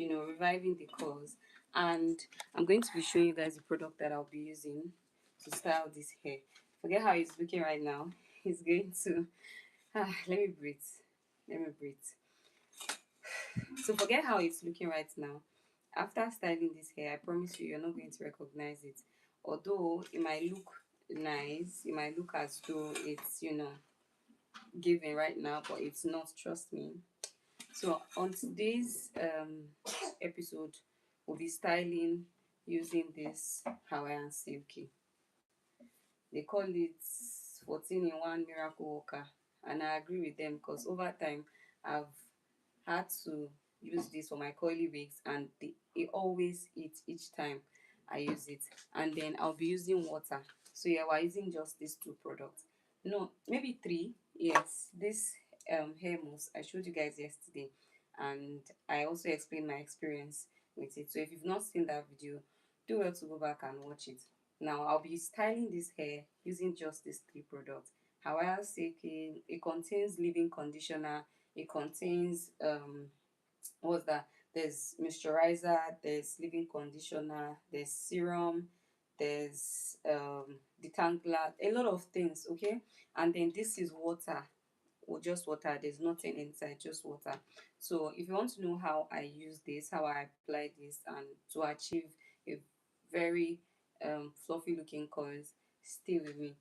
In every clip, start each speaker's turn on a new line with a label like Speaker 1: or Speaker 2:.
Speaker 1: reviving the curls. And I'm going to be showing you guys the product that I'll be using to style this hair. Forget how it's looking right now. It's going to let me breathe. Let me breathe. So forget how it's looking right now. After styling this hair, I promise you're not going to recognize it. Although it might look nice, it might look as though it's giving right now, but it's not. Trust me. So on today's episode, we'll be styling using this Hawaiian silky. They call it 14 in 1 miracle worker, and I agree with them because over time I've had to use this for my curly wigs, and it always eats each time I use it. And then I'll be using water. So yeah, we're using just these two products. No, maybe three. Yes, this hair mousse I showed you guys yesterday, and I also explained my experience with it. So if you've not seen that video, do well to go back and watch it. Now I'll be styling this hair using just these three products. Hawaiian silky, it contains leave-in conditioner, it contains what's that? There's moisturizer, there's leave-in conditioner, there's serum, there's detangler, a lot of things, okay? And then this is water, or just water. There's nothing inside, just water. So if you want to know how I use this, how I apply this, and to achieve a very fluffy looking curls, stay with me.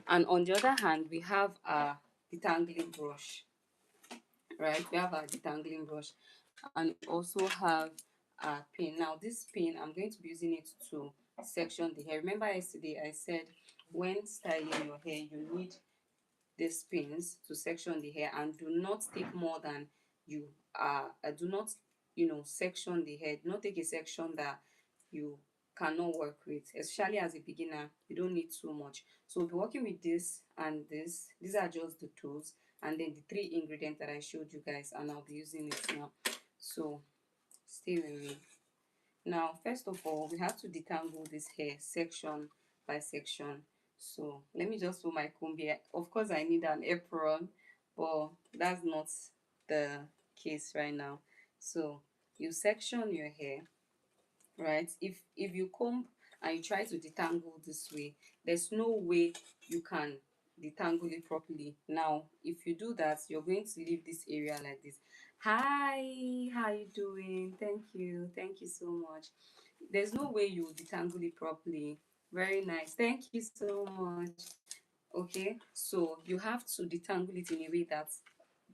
Speaker 1: And on the other hand, we have our detangling brush, right? We have our detangling brush, and also have a pin. Now this pin, I'm going to be using it to section the hair. Remember yesterday I said when styling your hair, you need these pins to section the hair, and do not take more than you are. Do not, section the hair. Do not take a section that you cannot work with, especially as a beginner. You don't need too much. So we'll be working with this and this. These are just the tools, and then the three ingredients that I showed you guys, and I'll be using it now. So stay with me. Now first of all, we have to detangle this hair section by section. So let me just put my comb here. Of course I need an apron, but that's not the case right now. So you section your hair, right? If you comb and you try to detangle this way, there's no way you can detangle it properly. Now if you do that, you're going to leave this area like this. Hi, how you doing? Thank you so much. There's no way you detangle it properly. Very nice, thank you so much. Okay, so you have to detangle it in a way that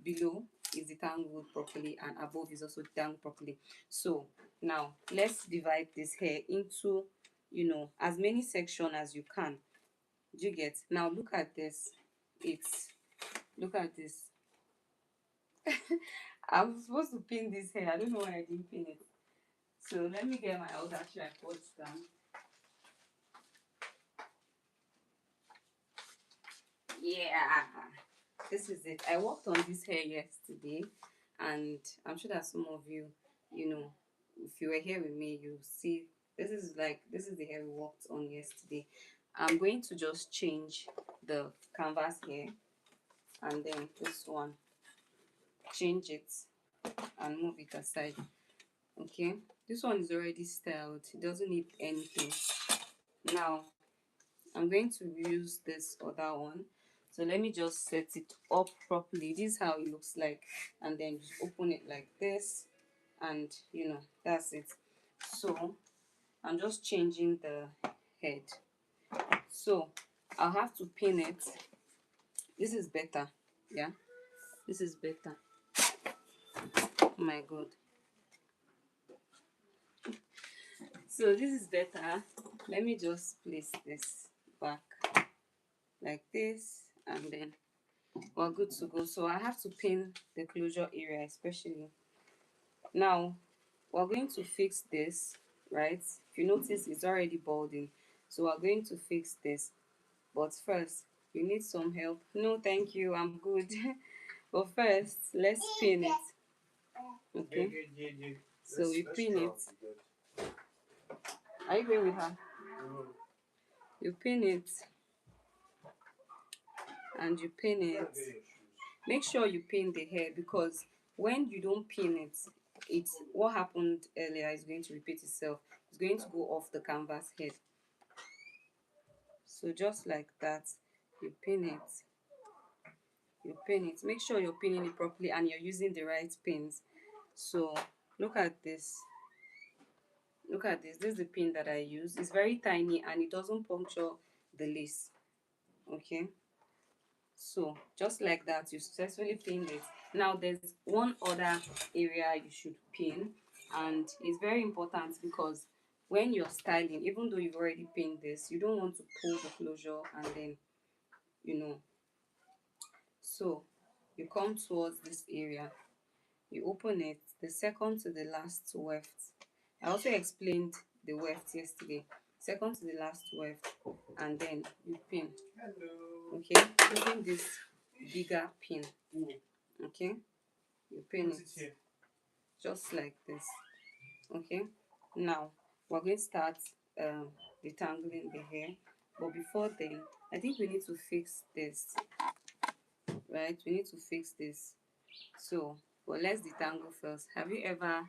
Speaker 1: below is detangled properly and above is also detangled properly. So now let's divide this hair into as many sections as you can. Do you get? Now look at this. It's Look at this. I'm supposed to pin this hair. I don't know why I didn't pin it. So let me get my other tripod stand. Yeah, this is it. I worked on this hair yesterday, and I'm sure that some of you, if you were here with me, you see this is the hair we worked on yesterday. I'm going to just change the canvas here, and then this one, change it and move it aside. Okay, this one is already styled, it doesn't need anything. Now I'm going to use this other one. So let me just set it up properly. This is how it looks like, and then just open it like this, and that's it. So I'm just changing the head. So I'll have to pin it. This is better. Yeah, this is better. Oh my god. So this is better. Let me just place this back like this, and then we're good to go. So I have to pin the closure area especially. Now we're going to fix this, right? If you notice, it's already balding, so we're going to fix this. But first, you need some help. No, thank you, I'm good. But first, let's pin it. Okay, so we pin it. Are you going with her? You pin it, and you pin it. Make sure you pin the hair, because when you don't pin it, it's what happened earlier is going to repeat itself. It's going to go off the canvas head. So just like that, you pin it. You pin it. Make sure you're pinning it properly and you're using the right pins. So look at this. Look at this. This is the pin that I use. It's very tiny and it doesn't puncture the lace. Okay. So just like that, you successfully pinned it. Now there's one other area you should pin, and it's very important because when you're styling, even though you've already pinned this, you don't want to pull the closure and then, you know. So you come towards this area, you open it, the second to the last weft. I also explained the weft yesterday. Second to the last weft, and then you pin. Okay, using this bigger pin. Okay, you pin it just like this. Okay, now we're going to start detangling the hair, but before then, I think we need to fix this. Right, we need to fix this. So, but let's detangle first. Have you ever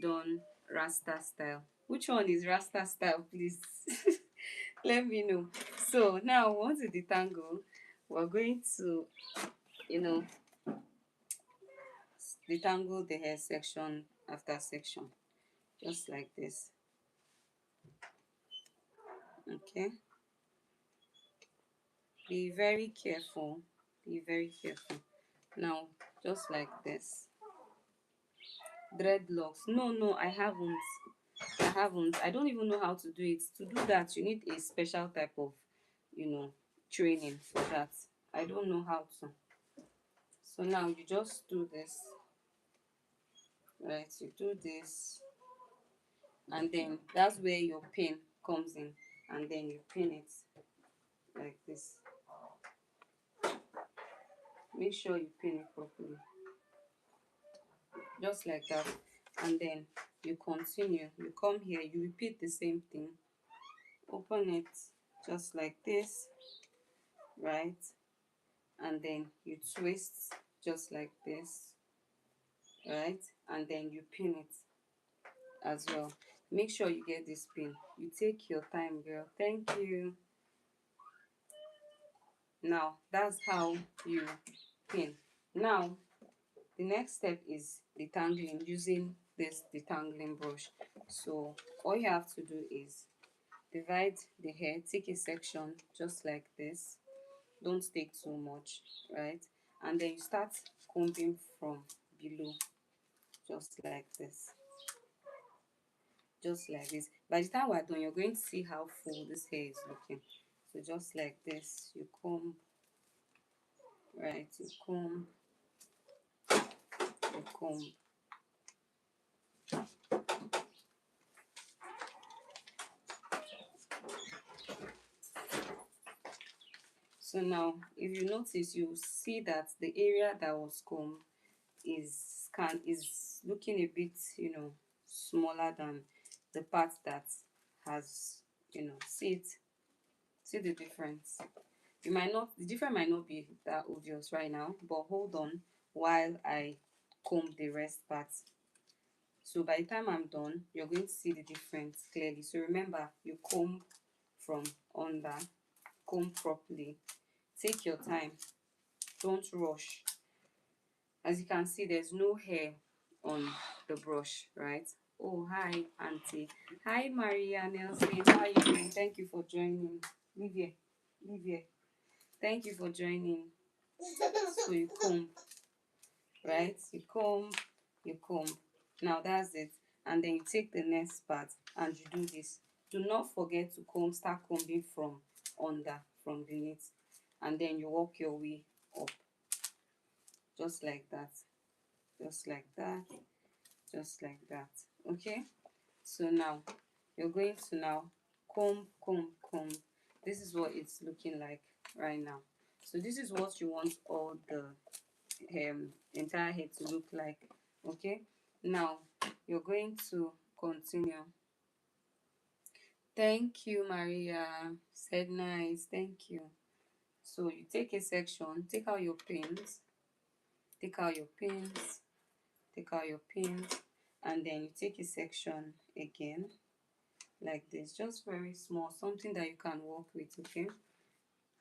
Speaker 1: done Rasta style? Which one is Rasta style, please? Let me know. So now once you detangle, we're going to, you know, detangle the hair section after section, just like this. Okay, be very careful, be very careful. Now just like this. Dreadlocks, no, I haven't. I don't even know how to do it. To do that, you need a special type of, training for that. I don't know how to. So now you just do this, right? You do this, and then that's where your pin comes in, and then you pin it like this. Make sure you pin it properly, just like that, and then you continue. You come here, you repeat the same thing. Open it just like this, right? And then you twist just like this, right? And then you pin it as well. Make sure you get this pin. You take your time, girl. Thank you. Now that's how you pin. Now the next step is detangling using this detangling brush. So all you have to do is divide the hair, take a section just like this. Don't take too much, right? And then you start combing from below, just like this. Just like this. By the time we're done, you're going to see how full this hair is looking. So just like this, you comb, right? You comb, you comb. So now, if you notice, you see that the area that was combed is looking a bit, smaller than the part that has, see it, see the difference. You might not, the difference might not be that obvious right now, but hold on while I comb the rest parts. So by the time I'm done, you're going to see the difference clearly. So remember, you comb from under, comb properly, take your time, don't rush. As you can see, there's no hair on the brush, right? Oh, hi auntie. Hi Maria Nelson, how are you doing? Thank you for joining. Live here, live here. Thank you for joining. So you comb, right? You comb. Now that's it. And then you take the next part and you do this. Do not forget to comb, start combing from under, from beneath. And then you walk your way up. Just like that. Just like that. Just like that. Okay? So now you're going to now comb, comb, comb. This is what it's looking like right now. So this is what you want all the entire head to look like. Okay, now you're going to continue. Thank you, Maria. Said nice. Thank you. So you take a section, take out your pins, take out your pins, take out your pins, and then you take a section again like this, just very small, something that you can work with. Okay,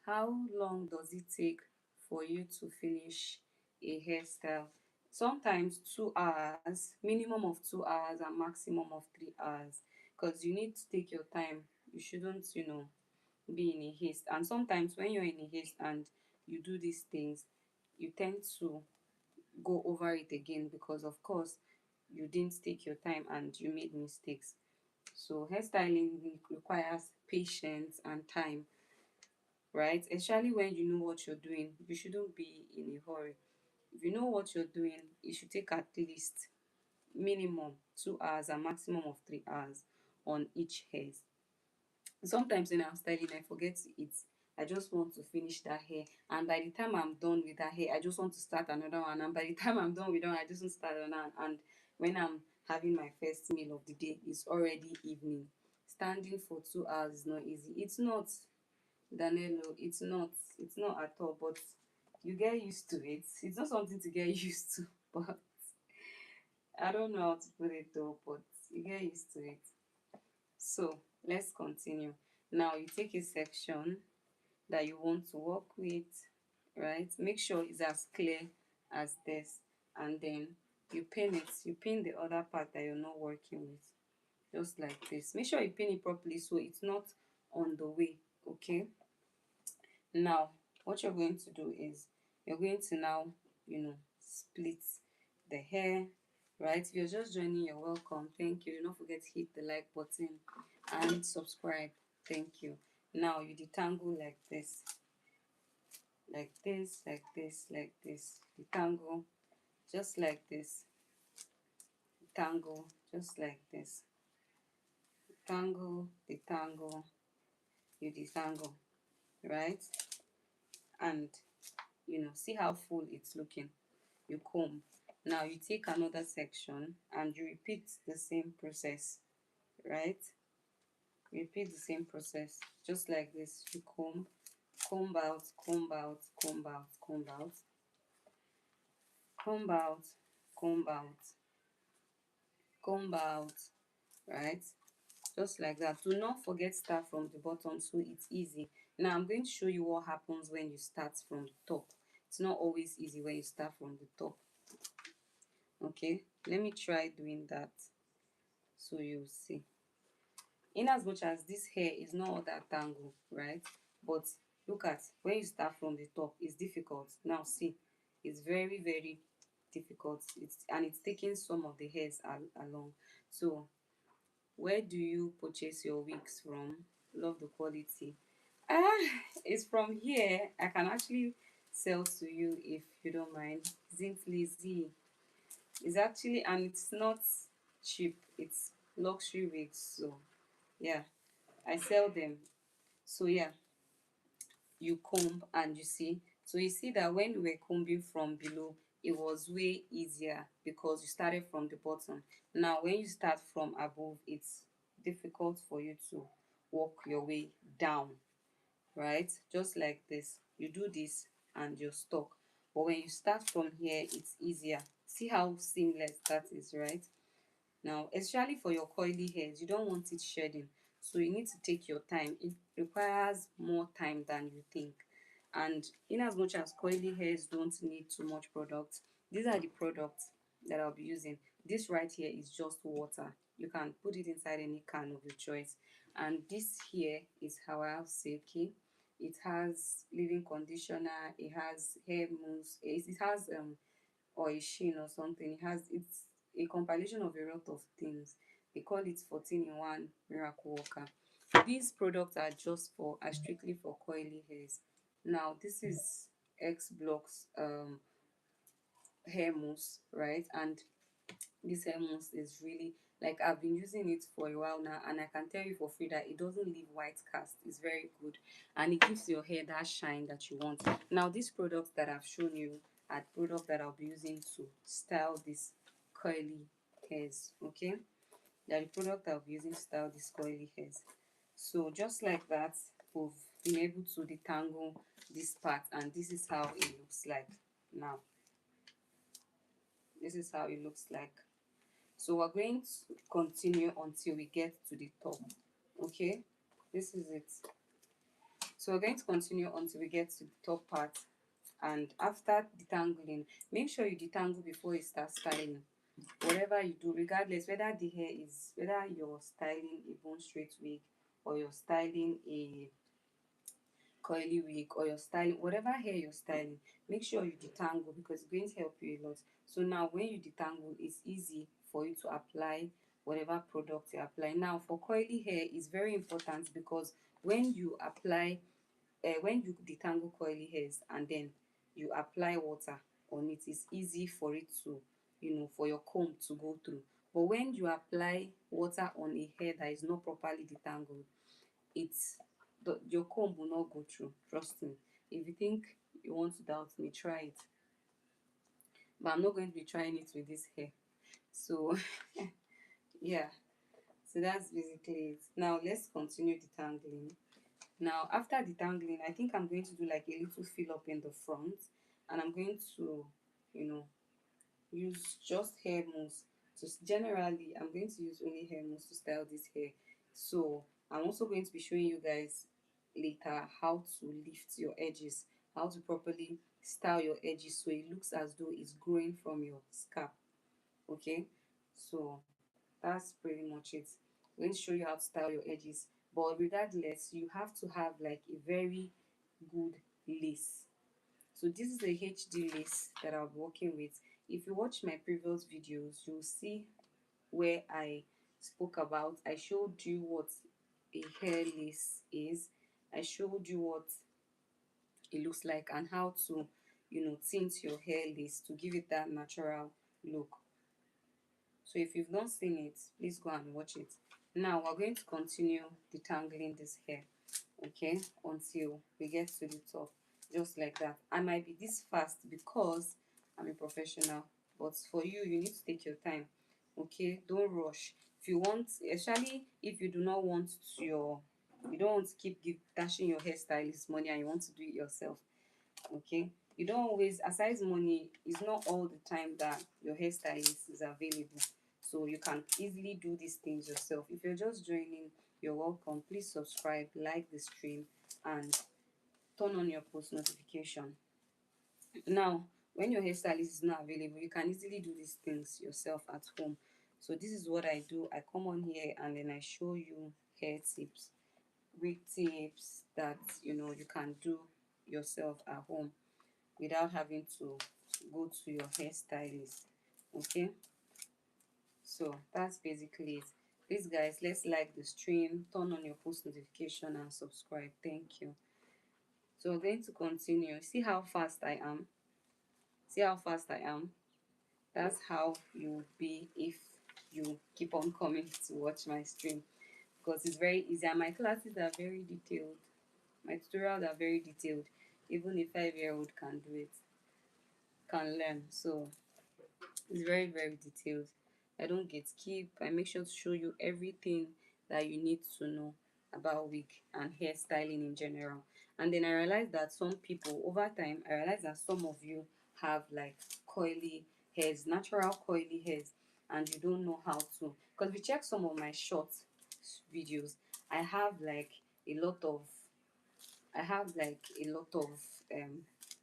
Speaker 1: how long does it take for you to finish a hairstyle? Sometimes 2 hours, minimum of 2 hours and maximum of 3 hours, because you need to take your time. You shouldn't, be in a haste. And sometimes when you're in a haste and you do these things, you tend to go over it again, because of course you didn't take your time and you made mistakes. So hairstyling requires patience and time, right? Especially when you know what you're doing, you shouldn't be in a hurry. If you know what you're doing, it should take at least minimum 2 hours and maximum of 3 hours on each hair. Sometimes when I'm styling, I forget to eat. I just want to finish that hair, and by the time I'm done with that hair, I just want to start another one, and by the time I'm done with that one, I just want to start another one. And when I'm having my first meal of the day, it's already evening. Standing for 2 hours is not easy. It's not, Danilo, it's not at all, but you get used to it. It's not something to get used to, but I don't know how to put it though, but you get used to it. So let's continue. Now you take a section that you want to work with, right? Make sure it's as clear as this, and then you pin it. You pin the other part that you're not working with, just like this. Make sure you pin it properly so it's not on the way. Okay. Now what you're going to do is you're going to now, split the hair, right? If you're just joining, you're welcome. Thank you. Do not forget to hit the like button and subscribe. Thank you. Now you detangle like this, like this, like this, like this. Detangle just like this. Detangle just like this. Detangle, detangle, you detangle, right? And see how full it's looking. You comb. Now you take another section and you repeat the same process, right? Repeat the same process just like this. You comb out, comb out, comb out, comb out, comb out, comb out, comb out, right? Just like that. Do not forget start from the bottom so it's easy. Now I'm going to show you what happens when you start from the top. It's not always easy when you start from the top. Okay, let me try doing that so you'll see. In as much as this hair is not all that tangled, right? But look at when you start from the top, it's difficult. Now see, it's very, very difficult. It's taking some of the hairs along. So where do you purchase your wigs from? Love the quality. Ah, it's from here. I can actually sell to you if you don't mind. Isn't lazy? It's actually, and it's not cheap. It's luxury wigs. So yeah, I sell them. So yeah, you comb and you see. So you see that when we were combing from below, it was way easier because you started from the bottom. Now when you start from above, it's difficult for you to work your way down, right? Just like this. You do this and you're stuck. But when you start from here, it's easier. See how seamless that is, right? Now, especially for your coily hairs, you don't want it shedding. So you need to take your time. It requires more time than you think. And in as much as coily hairs don't need too much product, these are the products that I'll be using. This right here is just water. You can put it inside any can of your choice. And this here is Hawa Silky. It has leave-in conditioner, it has hair mousse, it has or a sheen or something. It's a compilation of a lot of things. They call it 14 in 1 miracle worker. These products are strictly for coily hairs. Now this is X Blocks hair mousse, right? And this hair mousse is really, like, I've been using it for a while now, and I can tell you for free that it doesn't leave white cast. It's very good, and it gives your hair that shine that you want. Now these products that I've shown you are products that I'll be using to style this curly hairs. Okay, they're the product I'll be using to style these curly hairs. So just like that, we've been able to detangle this part, and this is how it looks like now. This is how it looks like. So we're going to continue until we get to the top. Okay, this is it. So we're going to continue until we get to the top part. And after detangling, make sure you detangle before you start styling. Whatever you do, regardless whether the hair is, whether you're styling a bone straight wig, or you're styling a curly wig, or you're styling whatever hair you're styling, make sure you detangle because it's going to help you a lot. So now when you detangle, it's easy for you to apply whatever product you're applying. Now for curly hair, it's very important because when you apply, when you detangle curly hairs and then you apply water on it, it's easy for it to, for your comb to go through. But when you apply water on a hair that is not properly detangled, it's your comb will not go through. Trust me. If you think you want to doubt me, try it. But I'm not going to be trying it with this hair. So yeah. So that's basically it. Now let's continue detangling. Now after detangling, I think I'm going to do like a little fill up in the front, and I'm going to, you know, use just hair mousse. So generally, I'm going to use only hair mousse to style this hair. So I'm also going to be showing you guys later how to lift your edges, how to properly style your edges so it looks as though it's growing from your scalp. Okay, so that's pretty much it. I'm going to show you how to style your edges, but regardless, you have to have like a very good lace. So this is a HD lace that I'll be working with. If you watch my previous videos, you'll see where I spoke about, I showed you what a hair lace is. I showed you what it looks like and how to, tint your hair lace to give it that natural look. So if you've not seen it, please go and watch it. Now we're going to continue detangling this hair, okay, until we get to the top, just like that. I might be this fast because I'm a professional, but for you, you need to take your time, okay? Don't rush. If you want, especially if you do not want your, you don't want to keep dashing your hairstylist money and you want to do it yourself, okay? You don't always, aside money, it's not all the time that your hairstylist is available, so you can easily do these things yourself. If you're just joining, you're welcome. Please subscribe, like the stream, and turn on your post notification. Now when your hairstylist is not available, you can easily do these things yourself at home. So this is what I do. I come on here and then I show you hair tips, wig tips that you can do yourself at home without having to go to your hairstylist. Okay, so that's basically it. Please guys, let's like the stream, turn on your post notification and subscribe. Thank you. So we're going to continue. See how fast I am. See how fast I am. That's how you would be if you keep on coming to watch my stream, because it's very easy and my classes are very detailed. My tutorials are very detailed. Even a 5-year-old can do it, can learn. So it's very, very detailed. I don't get skip. I make sure to show you everything that you need to know about wig and hairstyling in general. And then I realized that some people, over time, I realized that some of you have like coily hairs, natural coily hairs, and you don't know how to. Because if you check some of my short videos, I have like a lot of I have like a lot of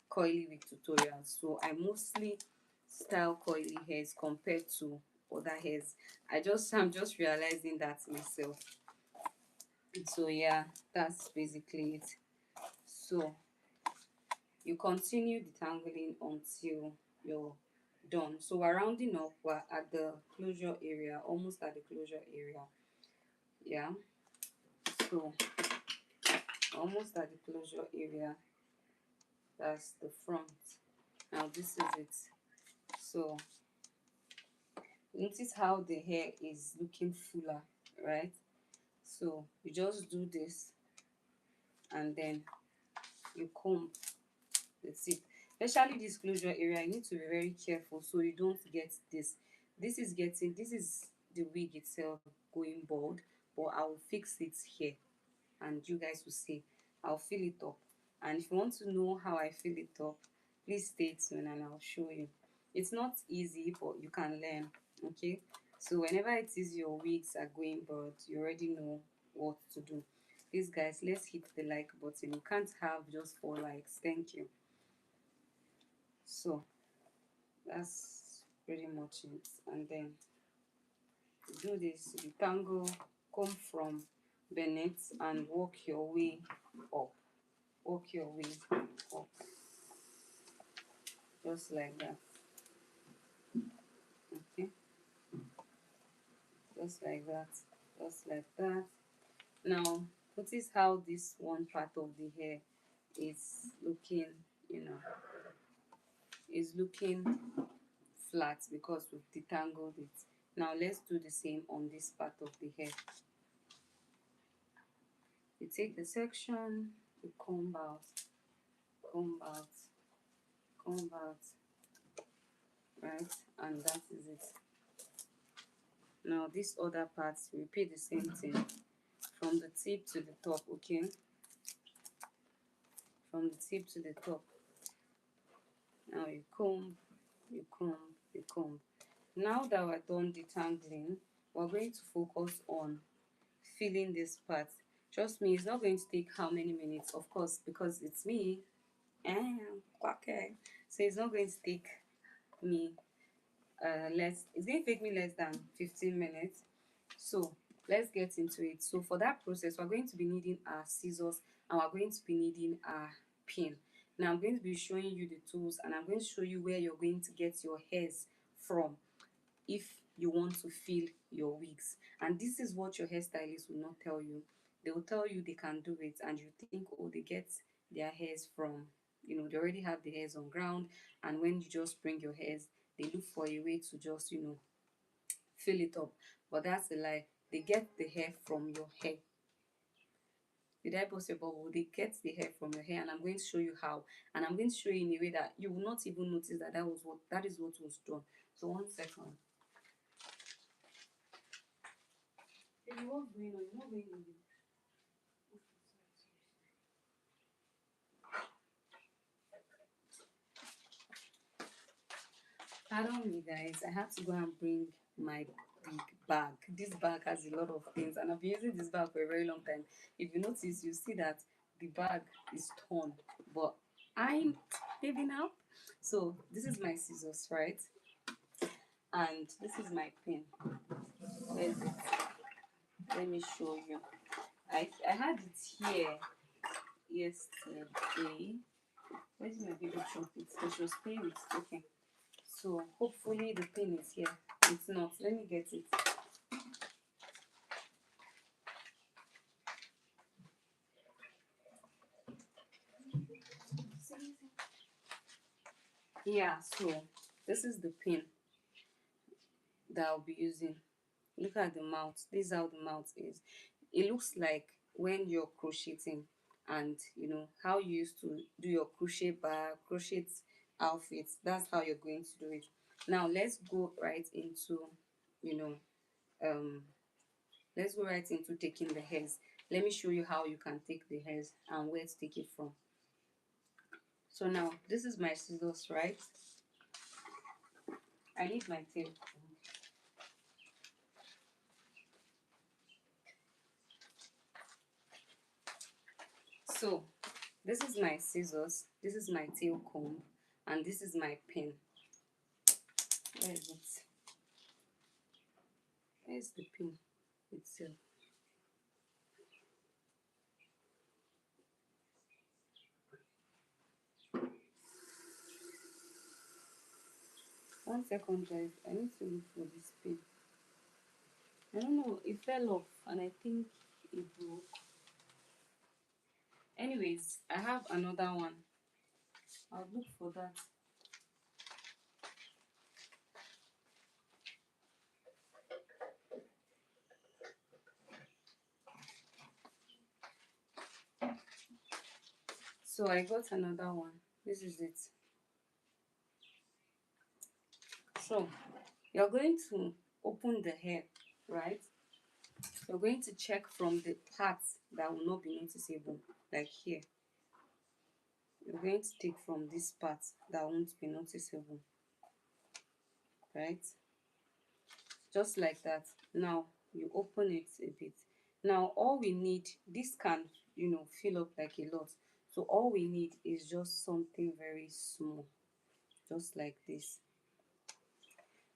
Speaker 1: coily wig tutorials. So I mostly style coily hairs compared to other hairs. I'm just realizing that myself. So yeah, that's basically it. So you continue detangling until you're done. So we're rounding up, we're at the closure area, almost at the closure area. Yeah, so almost at the closure area. That's the front. Now this is it. So notice how the hair is looking fuller, right? So you just do this and then you comb the tip. Especially this closure area, you need to be very careful so you don't get this. This is the wig itself going bald, but I'll fix it here and you guys will see. I'll fill it up. And if you want to know how I fill it up, please stay tuned and I'll show you. It's not easy, but you can learn. Okay, so whenever it is your wigs are going bald, you already know what to do. Please guys, let's hit the like button. You can't have just 4 likes. Thank you. So that's pretty much it. And then do this detangle, come from beneath and work your way up. Work your way up, just like that. Okay, just like that, just like that. Now notice how this one part of the hair is looking, you know, is looking flat because we've detangled it. Now let's do the same on this part of the hair. You take the section, you comb out, comb out, comb out, right? And that is it. Now this other part, repeat the same thing from the tip to the top. Okay, from the tip to the top. Now you comb, you comb, you comb. Now that we're done detangling, we're going to focus on filling this part. Trust me, it's not going to take how many minutes, of course, because it's me. Okay, so it's not going to take me it's going to take me less than 15 minutes. So let's get into it. So for that process, we're going to be needing our scissors and we're going to be needing our pin. Now I'm going to be showing you the tools and I'm going to show you where you're going to get your hairs from if you want to fill your wigs. And this is what your hairstylist will not tell you. They will tell you they can do it and you think, oh, they get their hairs from, you know, they already have the hairs on ground, and when you just bring your hairs, they look for a way to just, you know, fill it up. But that's a lie. They get the hair from your hair. Did I post a bubble? They get the hair from your hair, and I'm going to show you how. And I'm going to show you in a way that you will not even notice that that is what was done. So 1 second. Baby, what's going on? You're not going on. Pardon me, guys. I have to go and bring my big bag. This bag has a lot of things, and I've been using this bag for a very long time. If you notice, you see that the bag is torn, but I'm living now. So this is my scissors, right? And this is my pin. Where is it? Let me show you. I had it here yesterday. Where's my baby chocolate? So she was playing with it. Okay. So hopefully the pin is here. It's not. Let me get it. Yeah, so this is the pin that I'll be using. Look at the mouth. This is how the mouth is. It looks like when you're crocheting, and you know how you used to do your crochet bar, crochet outfits. That's how you're going to do it. Now let's go right into, you know, um let's go right into taking the hairs. Let me show you how you can take the hairs and where to take it from. So now this is my scissors, right? I need my tail. So this is my scissors, this is my tail comb, and this is my pin. Where is it? Where's the pin itself? One second, guys. I need to look for this pin. I don't know. It fell off, and I think it broke. Anyways, I have another one. I'll look for that. So I got another one. This is it. So you're going to open the hair, right? You're going to check from the parts that will not be noticeable, like here. You're going to take from this part that won't be noticeable. right? Just like that. Now you open it a bit. Now all we need, this can, fill up like a lot. So all we need is just something very small, just like this.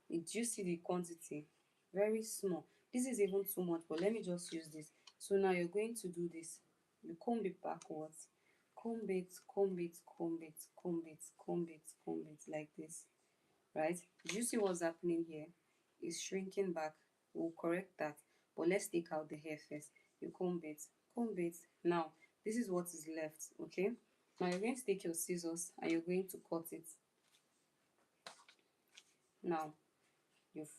Speaker 1: Did you see the quantity? Very small. This is even too much, but let me just use this. So now you're going to do this. You comb it backwards. Comb it, comb it, comb it, comb it, comb it, comb it, like this. Right? Do you see what's happening here? It's shrinking back. We'll correct that. But let's take out the hair first. You comb it, comb it. Now, this is what is left, okay? Now you're going to take your scissors and you're going to cut it. Now, you've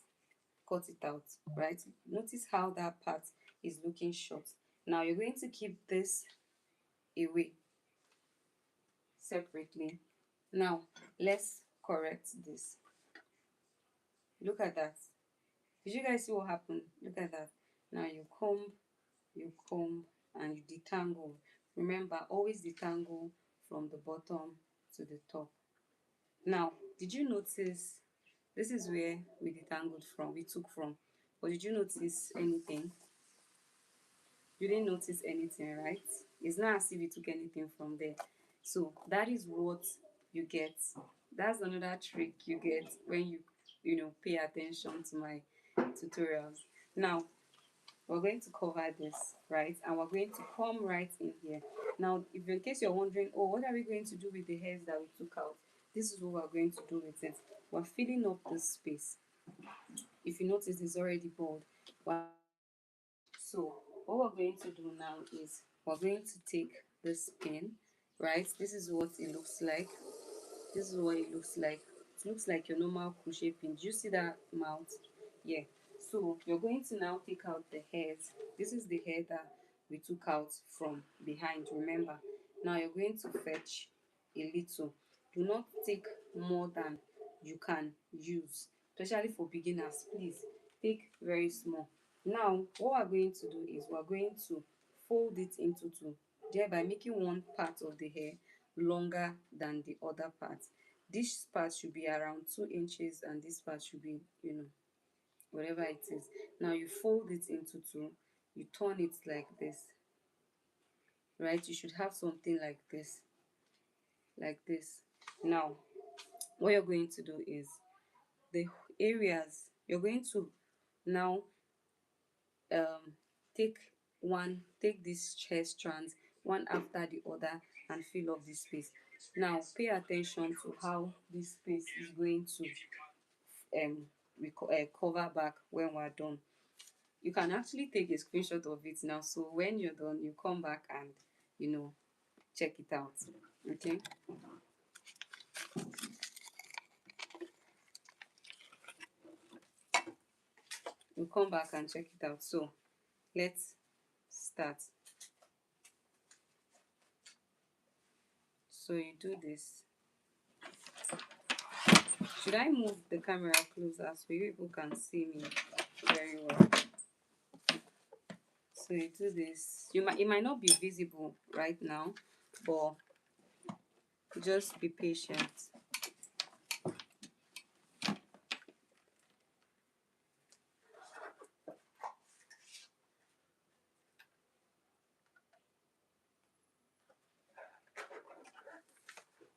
Speaker 1: cut it out, right? Notice how that part is looking short. Now you're going to keep this away separately. Now let's correct this. Look at that. Did you guys see what happened? Look at that. Now you comb and you detangle. Remember, always detangle from the bottom to the top. Now, did you notice this is where we detangled from, we took from? But did you notice anything? You didn't notice anything, right? It's not as if you took anything from there. So that is what you get. That's another trick you get when you pay attention to my tutorials. Now we're going to cover this, right? And we're going to come right in here. Now, if in case you're wondering, oh, what are we going to do with the hairs that we took out? This is what we're going to do with it. We're filling up the space. If you notice, it's already bald. So what we're going to do now is we're going to take this pin, right? This is what it looks like. This is what it looks like. It looks like your normal crochet pin. Do you see that mouth? Yeah. So you're going to now take out the hairs. This is the hair that we took out from behind, remember. Now you're going to fetch a little. Do not take more than you can use, especially for beginners. Please take very small. Now what we're going to do is we're going to fold it into two, thereby making one part of the hair longer than the other part. This part should be around 2 inches and this part should be, whatever it is. Now you fold it into two, you turn it like this, right? You should have something like this, like this. Now what you're going to do is the areas you're going to now um take these chair strands one after the other and fill up this space. Now pay attention to how this space is going to cover back when we're done. You can actually take a screenshot of it now, so when you're done you come back and check it out. Okay, you come back and check it out. So let's start. So you do this. Should I move the camera closer so you people can see me very well? So you do this. It might not be visible right now, but just be patient.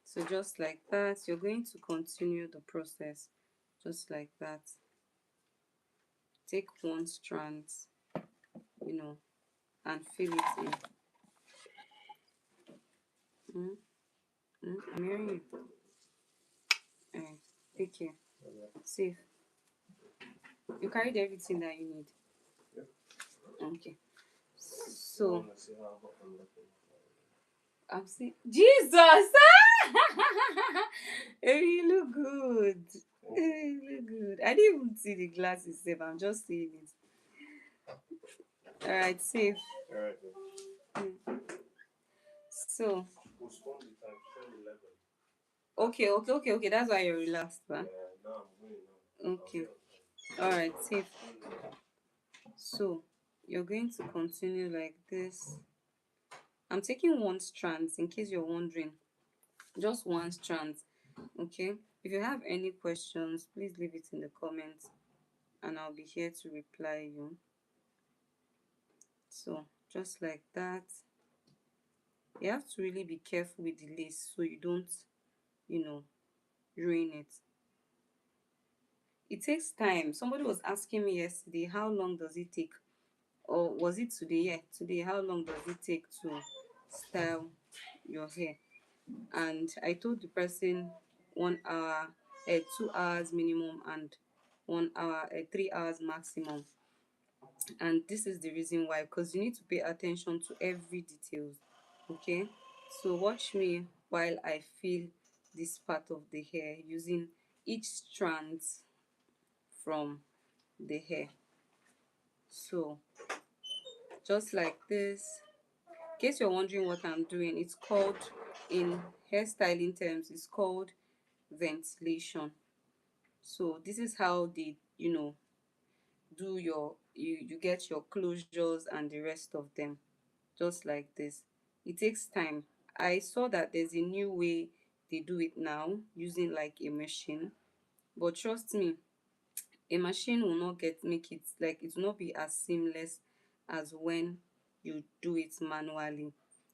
Speaker 1: So just like that, you're going to continue the process just like that. Take one strand, and fill it in. I'm hearing you. Alright, take care. Safe. You carried everything that you need. Okay. So I'm seeing Jesus. You look good. You look good. I didn't even see the glasses, Save. I'm just seeing it. All right, safe. So. Okay. That's why you're relaxed, man. Okay. All right, safe. So you're going to continue like this. I'm taking one strand in case you're wondering. Just one strand, okay? If you have any questions, please leave it in the comments and I'll be here to reply you. So just like that, you have to really be careful with the lace so you don't, you know, ruin it. It takes time. Somebody was asking me yesterday, how long does it take? Or was it today? Yeah, today. How long does it take to style your hair? And I told the person 1 hour, 2 hours minimum, and 1 hour, 3 hours maximum. And this is the reason why, because you need to pay attention to every details. Okay, so watch me while I feel this part of the hair using each strand from the hair. So just like this. In case you're wondering what I'm doing, it's called, in hairstyling terms, it's called ventilation. So this is how they, do your, you get your closures and the rest of them, just like this. It takes time. I saw that there's a new way they do it now using like a machine, but trust me, a machine will not get make it, like, it will not be as seamless as when you do it manually,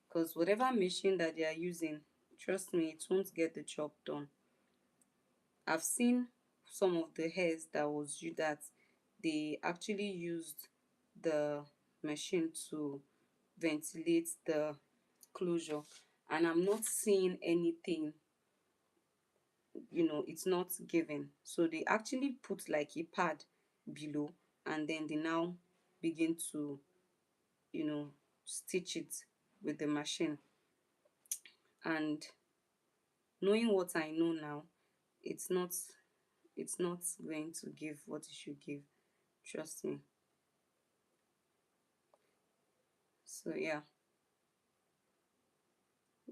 Speaker 1: because whatever machine that they are using, trust me, it won't get the job done. I've seen some of the hairs that was you that they actually used the machine to ventilate the closure, and I'm not seeing anything, it's not giving. So they actually put like a pad below, and then they now begin to, you know stitch it with the machine. And knowing what I know now, it's not going to give what it should give, trust me. So yeah,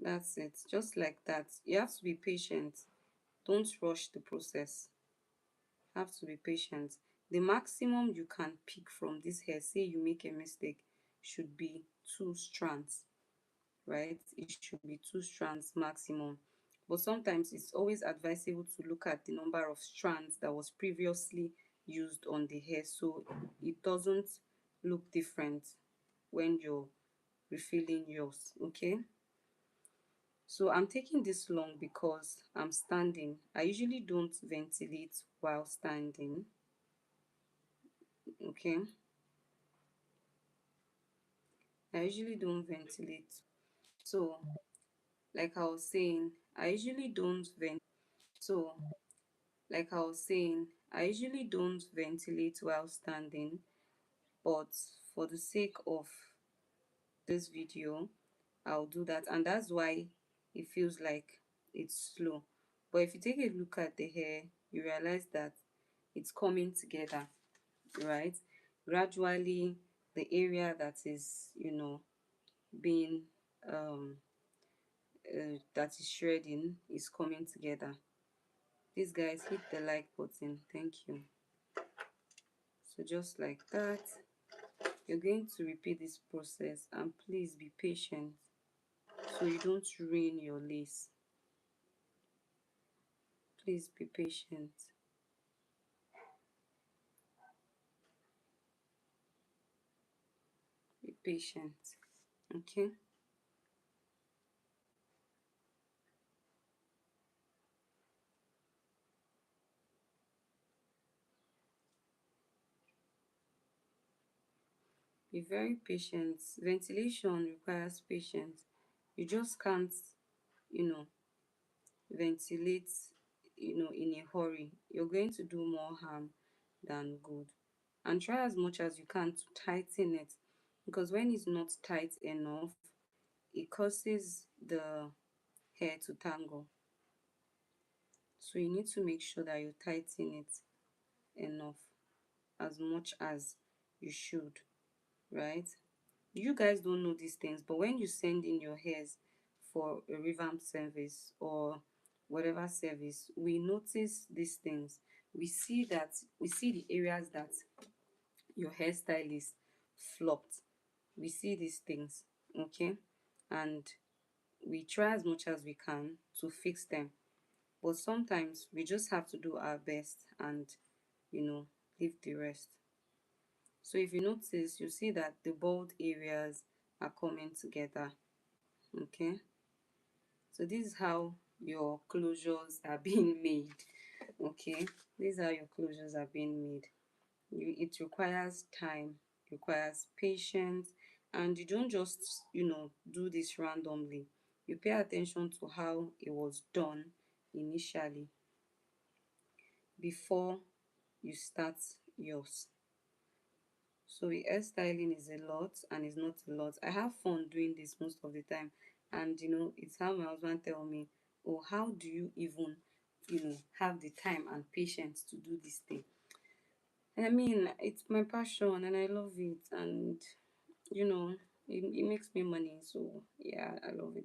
Speaker 1: that's it. Just like that, you have to be patient. Don't rush the process. Have to be patient. The maximum you can pick from this hair, say you make a mistake, should be 2 strands, right? It should be 2 strands maximum. But sometimes it's always advisable to look at the number of strands that was previously used on the hair, so it doesn't look different when you're refilling yours. Okay, so I'm taking this long because I'm standing. I usually don't ventilate while standing. Okay, I usually don't ventilate. So, like I was saying, I usually don't vent. So, like I was saying, I usually don't ventilate while standing, but for the sake of this video, I'll do that, and that's why it feels like it's slow. But if you take a look at the hair, you realize that it's coming together, right? Gradually, the area that is, being that is shredding is coming together. Please guys, hit the like button, thank you. So just like that, you're going to repeat this process, and please be patient so you don't ruin your lace. Please be patient. Be patient. Okay, be very patient. Ventilation requires patience. You just can't, you know ventilate, in a hurry. You're going to do more harm than good. And try as much as you can to tighten it, because when it's not tight enough, it causes the hair to tangle. So you need to make sure that you tighten it enough, as much as you should, right? You guys don't know these things, but when you send in your hairs for a revamp service or whatever service, we notice these things. We see the areas that your hairstylist flopped. We see these things, okay? And we try as much as we can to fix them. but sometimes we just have to do our best and, you know, leave the rest. So if you notice, you see that the bald areas are coming together. Okay, so this is how your closures are being made. Okay, these are your closures are being made. It requires time, requires patience, and you don't just, do this randomly. You pay attention to how it was done initially before you start yours. So hairstyling is a lot and it's not a lot. I have fun doing this most of the time, and it's how my husband tell me, oh, how do you even have the time and patience to do this thing? I mean, it's my passion and I love it, and you know it makes me money, so yeah, I love it.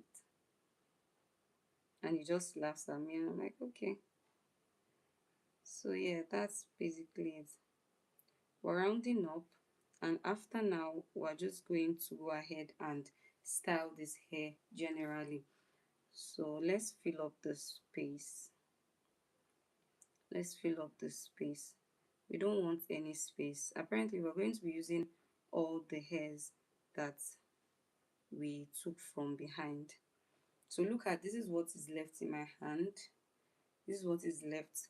Speaker 1: And he just laughs at me and I'm like, okay. So yeah, that's basically it. We're rounding up, and after now we're just going to go ahead and style this hair generally. So let's fill up the space. Let's fill up the space. We don't want any space. Apparently we're going to be using all the hairs that we took from behind. So look at, this is what is left in my hand. This is what is left.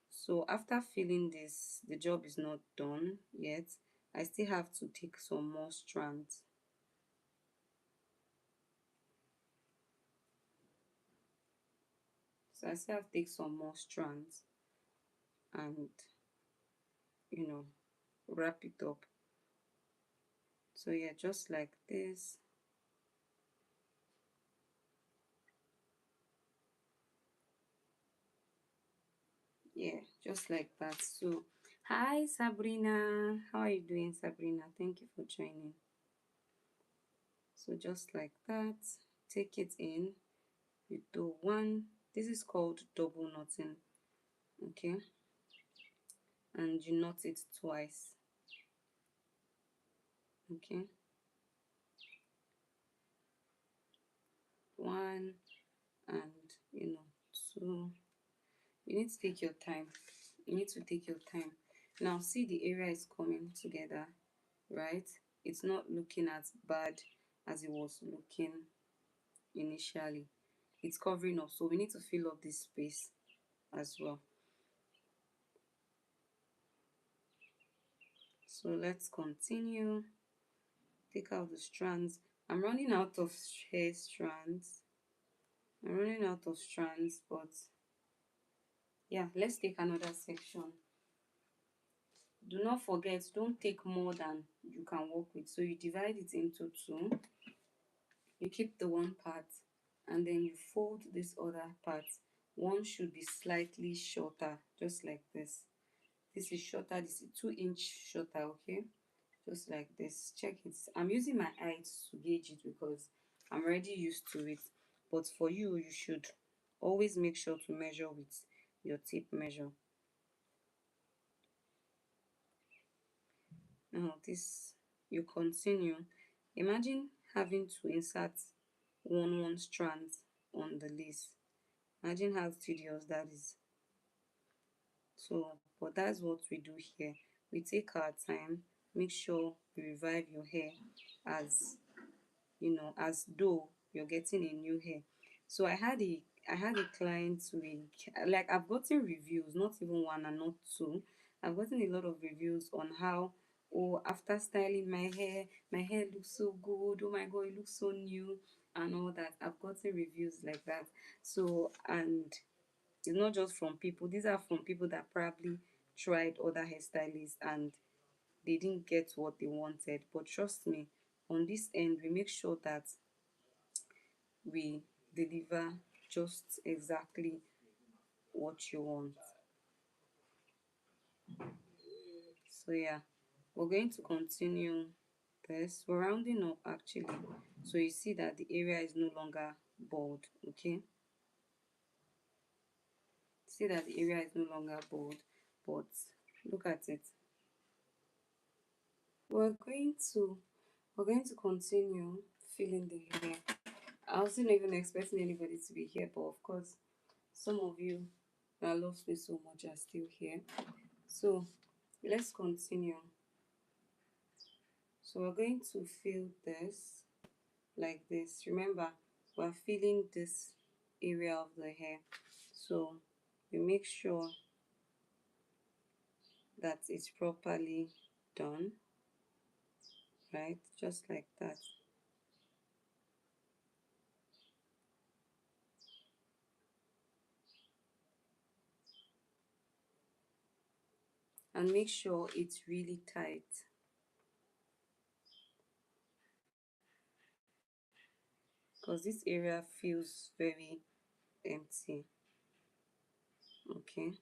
Speaker 1: So after filling this, the job is not done yet. I still have to take some more strands. So I still have to take some more strands and, you know, wrap it up. So yeah, just like this. Yeah, just like that. So hi Sabrina, how are you doing, Sabrina? Thank you for joining. So just like that, take it in. You do one. This is called double knotting. Okay, and you knot it twice. Okay, one, and two. You need to take your time. You need to take your time. Now see, the area is coming together, right? It's not looking as bad as it was looking initially. It's covering up, so we need to fill up this space as well. So let's continue. Take out the strands. I'm running out of hair strands. I'm running out of strands, but yeah, let's take another section. Do not forget, don't take more than you can work with. So you divide it into two. You keep the one part and then you fold this other part. One should be slightly shorter, just like this. This is shorter, this is 2 inch shorter, okay? Just like this. Check it. I'm using my eyes to gauge it because I'm already used to it. But for you, you should always make sure to measure with your tape measure. Now this, you continue. Imagine having to insert one strand on the lace. Imagine how tedious that is. So, but that's what we do here. We take our time, make sure you revive your hair as as though you're getting a new hair. So I had a client week, like I've gotten reviews, not even one and not two. I've gotten a lot of reviews on how, oh, after styling my hair looks so good, oh my god, it looks so new and all that. I've gotten reviews like that. So, and it's not just from people, these are from people that probably tried other hairstylists and they didn't get what they wanted. But trust me, on this end, we make sure that we deliver just exactly what you want. So yeah, we're going to continue this. We're rounding up actually. So you see that the area is no longer bald, okay? See that the area is no longer bald, but look at it. We're going to we're going to continue filling the hair. I wasn't even expecting anybody to be here, but of course Some of you that love me so much are still here. So let's continue. So we're going to fill this like this. Remember, we're filling this area of the hair. So we make sure that it's properly done, right? Just like that. And make sure it's really tight, because this area feels very empty. Okay,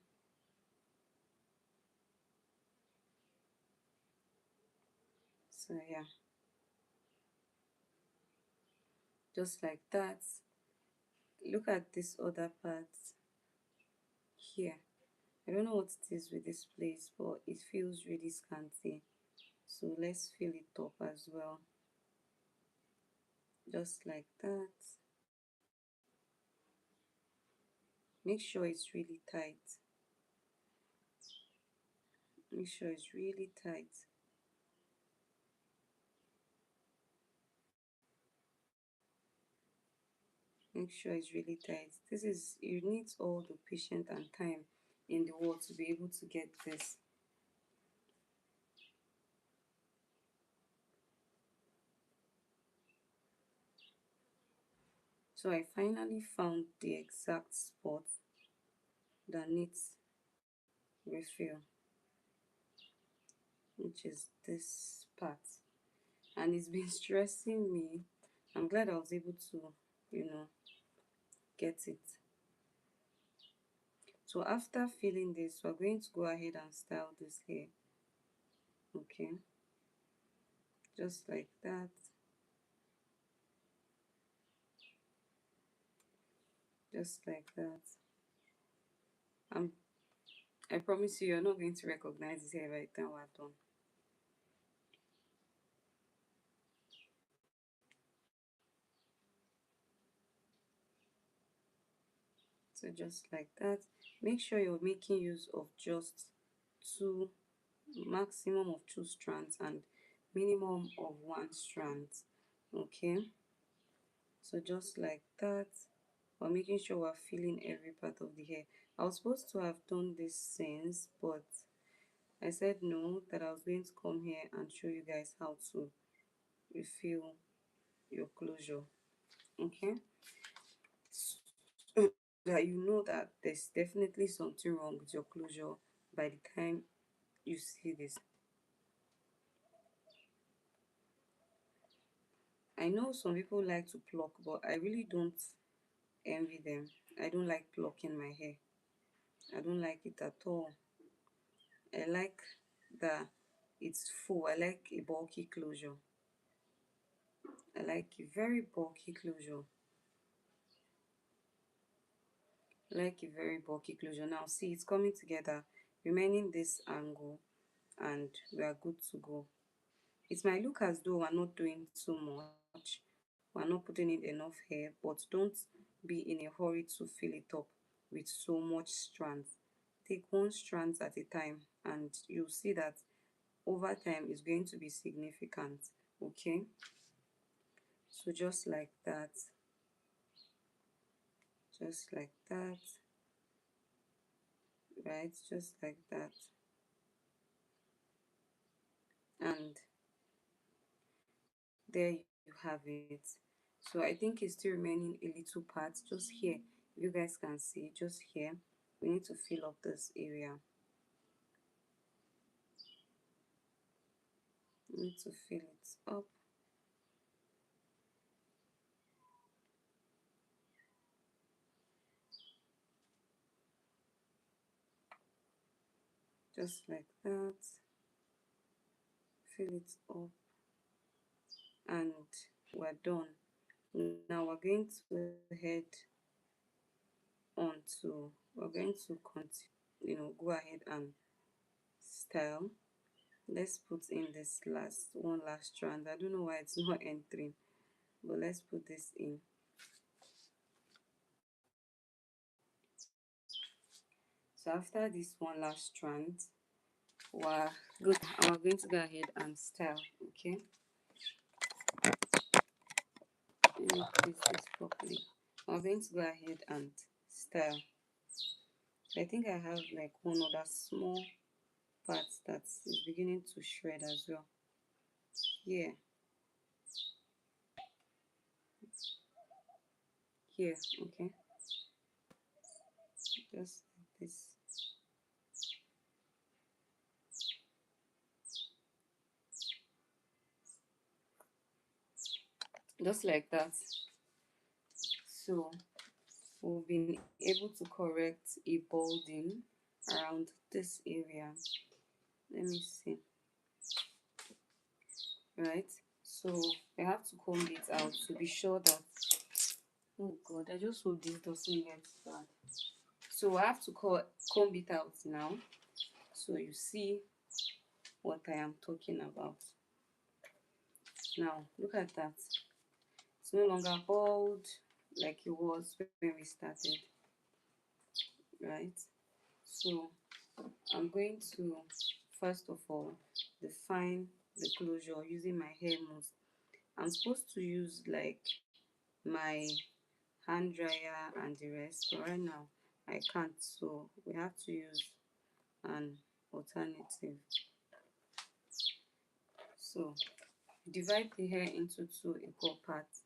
Speaker 1: so yeah, just like that. Look at this other part here. I don't know what it is with this place, but it feels really scanty. So let's fill it up as well, just like that. Make sure it's really tight. Make sure it's really tight. Make sure it's really tight. This is, you need all the patience and time in the world to be able to get this. So I finally found the exact spot that needs refill, which is this part. And it's been stressing me. I'm glad I was able to, you know, get it. So after filling this, we're going to go ahead and style this hair. Okay, just like that. Just like that. I promise you, you're not going to recognize this hair by the time we're done. So just like that. Make sure you're making use of just two, maximum of two strands and minimum of one strand. Okay, so just like that, we're making sure we're filling every part of the hair. I was supposed to have done this since, but I said no, that I was going to come here and show you guys how to refill your closure. Okay, so that you know that there's definitely something wrong with your closure by the time you see this. I know some people like to pluck, but I really don't envy them. I don't like plucking my hair. I don't like it at all. I like that it's full. I like a bulky closure. I like a very bulky closure. I like a very bulky closure. Now see, it's coming together, remaining this angle, and we are good to go. It might look as though we're not doing too much, we're not putting in enough hair, but don't be in a hurry to fill it up with so much strands. Take one strand at a time, and you'll see that over time it's going to be significant. Okay, so just like that, just like that, right? Just like that, and there you have it. So I think it's still remaining a little part just here. If you guys can see, just here, we need to fill up this area. We need to fill it up. Just like that. Fill it up, and we're done. Now we're going to head on to, we're going to continue, go ahead and style. Let's put in this one last strand. I don't know why it's not entering, but let's put this in. So after this one last strand, we're good. We're going to go ahead and style. Okay, let me place this properly. We're going to go ahead and style. I think I have like one other small part that is beginning to shred as well. Here, here, okay. Just like this. Just like that. So we've been able to correct a balding around this area. Let me see. Right, so I have to comb it out to be sure that, oh god, I just hope this doesn't get bad. So I have to comb it out now, so you see what I am talking about. Now look at that, it's no longer bald like it was when we started. Right, so I'm going to first of all define the closure using my hair mousse. I'm supposed to use like my hand dryer and the rest, but right now I can't, so we have to use an alternative. So divide the hair into two equal parts,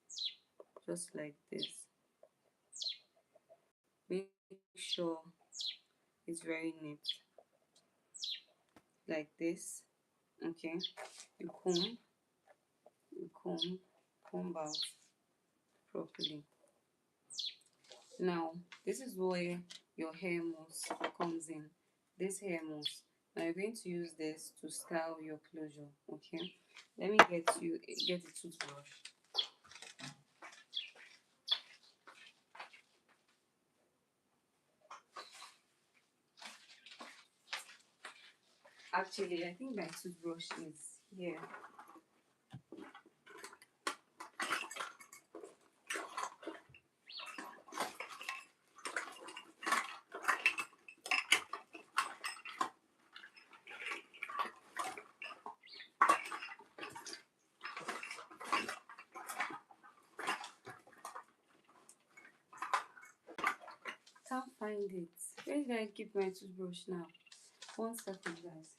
Speaker 1: just like this. Make sure it's very neat, like this. Okay, you comb out properly. Now this is where your hair mousse comes in. This hair mousse, now you're going to use this to style your closure. Okay, let me get a toothbrush. Actually, I think my toothbrush is here. Can't find it. Where did I keep my toothbrush now? One second, guys.